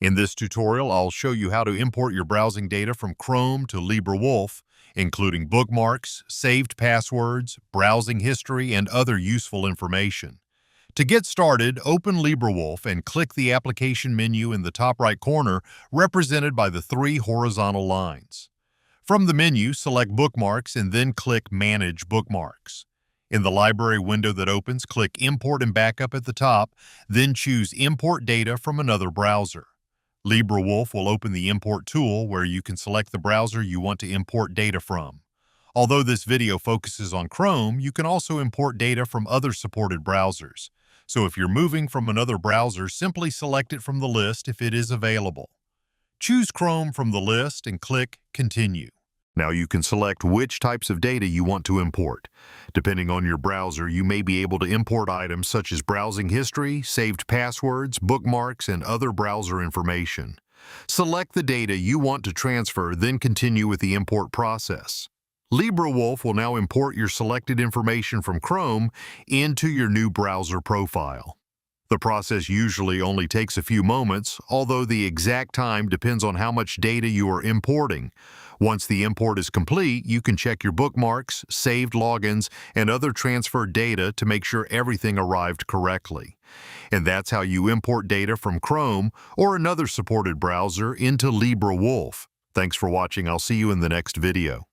In this tutorial, I'll show you how to import your browsing data from Chrome to LibreWolf, including bookmarks, saved passwords, browsing history, and other useful information. To get started, open LibreWolf and click the application menu in the top right corner, represented by the three horizontal lines. From the menu, select Bookmarks and then click Manage Bookmarks. In the library window that opens, click Import and Backup at the top, then choose Import Data from another browser. LibreWolf will open the Import tool where you can select the browser you want to import data from. Although this video focuses on Chrome, you can also import data from other supported browsers. So if you're moving from another browser, simply select it from the list if it is available. Choose Chrome from the list and click Continue. Now you can select which types of data you want to import. Depending on your browser, you may be able to import items such as browsing history, saved passwords, bookmarks, and other browser information. Select the data you want to transfer, then continue with the import process. LibreWolf will now import your selected information from Chrome into your new browser profile. The process usually only takes a few moments, although the exact time depends on how much data you are importing. Once the import is complete, you can check your bookmarks, saved logins, and other transferred data to make sure everything arrived correctly. And that's how you import data from Chrome or another supported browser into LibreWolf. Thanks for watching. I'll see you in the next video.